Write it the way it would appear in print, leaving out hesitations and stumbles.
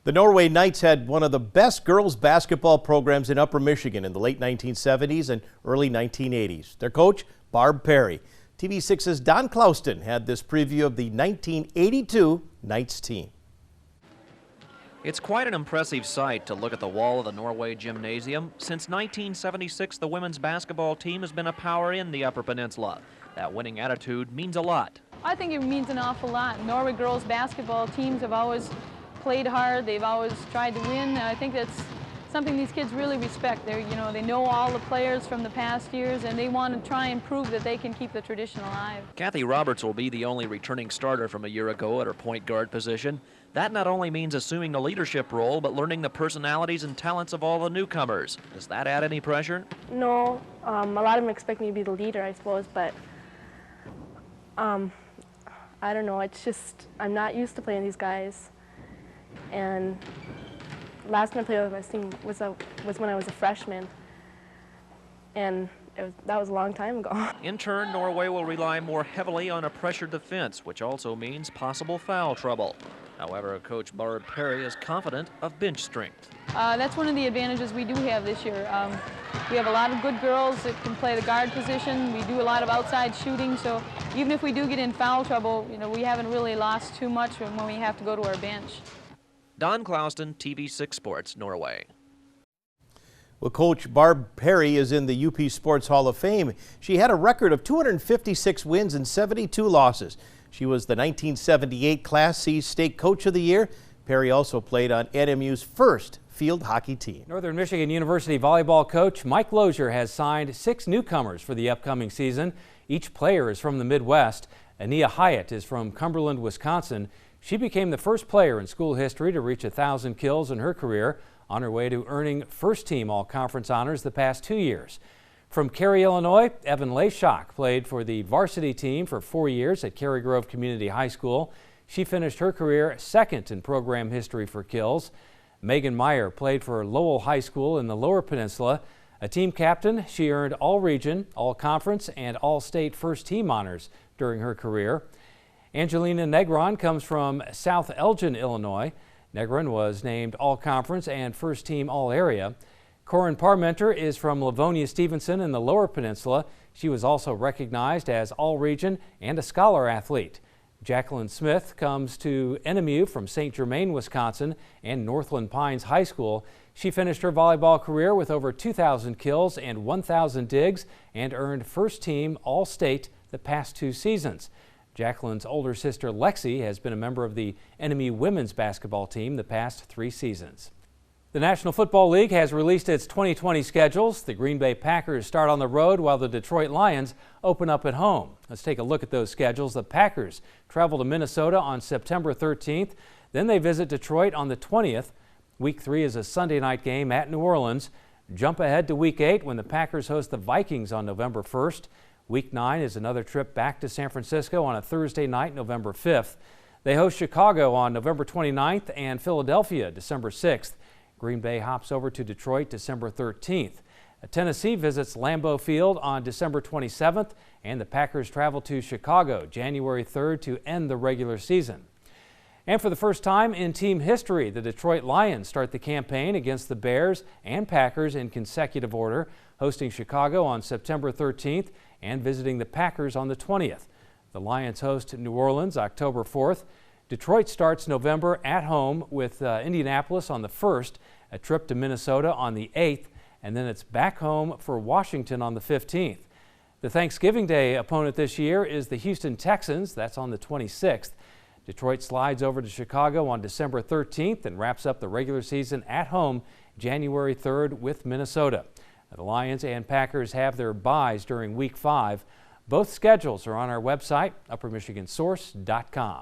The Norway Knights had one of the best girls basketball programs in Upper Michigan in the late 1970s and early 1980s. Their coach, Barb Perry. TV6's Don Clouston had this preview of the 1982 Knights team. It's quite an impressive sight to look at the wall of the Norway Gymnasium. Since 1976, the women's basketball team has been a power in the Upper Peninsula. That winning attitude means a lot. I think it means an awful lot. Norway girls basketball teams have always played hard. They've always tried to win. And I think that's something these kids really respect. They know all the players from the past years, and they want to try and prove that they can keep the tradition alive. Kathy Roberts will be the only returning starter from a year ago at her point guard position. That not only means assuming a leadership role, but learning the personalities and talents of all the newcomers. Does that add any pressure? No, a lot of them expect me to be the leader, I suppose, but I don't know. It's just I'm not used to playing these guys. And last time I played with my team was when I was a freshman, and that was a long time ago. In turn, Norway will rely more heavily on a pressure defense, which also means possible foul trouble. However, Coach Barb Perry is confident of bench strength. That's one of the advantages we do have this year. We have a lot of good girls that can play the guard position. We do a lot of outside shooting, so even if we do get in foul trouble, we haven't really lost too much when we have to go to our bench. Don Clouston, TV6 Sports, Norway. Well, Coach Barb Perry is in the UP Sports Hall of Fame. She had a record of 256 wins and 72 losses. She was the 1978 Class C State Coach of the Year. Perry also played on NMU's first field hockey team. Northern Michigan University volleyball coach Mike Lozier has signed 6 newcomers for the upcoming season. Each player is from the Midwest. Ania Hyatt is from Cumberland, Wisconsin. She became the first player in school history to reach 1,000 kills in her career, on her way to earning first-team all-conference honors the past 2 years. From Cary, Illinois, Evan Layshock played for the varsity team for 4 years at Cary Grove Community High School. She finished her career second in program history for kills. Megan Meyer played for Lowell High School in the Lower Peninsula. A team captain, she earned all-region, all-conference, and all-state first-team honors during her career. Angelina Negron comes from South Elgin, Illinois. Negron was named All-Conference and First-Team All-Area. Corin Parmenter is from Livonia Stevenson in the Lower Peninsula. She was also recognized as All-Region and a Scholar Athlete. Jacqueline Smith comes to NMU from St. Germain, Wisconsin and Northland Pines High School. She finished her volleyball career with over 2,000 kills and 1,000 digs and earned First-Team All-State the past 2 seasons. Jacqueline's older sister Lexi has been a member of the NMU women's basketball team the past 3 seasons. The National Football League has released its 2020 schedules. The Green Bay Packers start on the road while the Detroit Lions open up at home. Let's take a look at those schedules. The Packers travel to Minnesota on September 13th. Then they visit Detroit on the 20th. Week 3 is a Sunday night game at New Orleans. Jump ahead to Week 8 when the Packers host the Vikings on November 1st. Week 9 is another trip back to San Francisco on a Thursday night, November 5th. They host Chicago on November 29th and Philadelphia December 6th. Green Bay hops over to Detroit December 13th. Tennessee visits Lambeau Field on December 27th, and the Packers travel to Chicago January 3rd to end the regular season. And for the first time in team history, the Detroit Lions start the campaign against the Bears and Packers in consecutive order, hosting Chicago on September 13th and visiting the Packers on the 20th. The Lions host New Orleans October 4th. Detroit starts November at home with Indianapolis on the 1st, a trip to Minnesota on the 8th, and then it's back home for Washington on the 15th. The Thanksgiving Day opponent this year is the Houston Texans. That's on the 26th. Detroit slides over to Chicago on December 13th and wraps up the regular season at home January 3rd with Minnesota. The Lions and Packers have their byes during Week 5. Both schedules are on our website, uppermichigansource.com.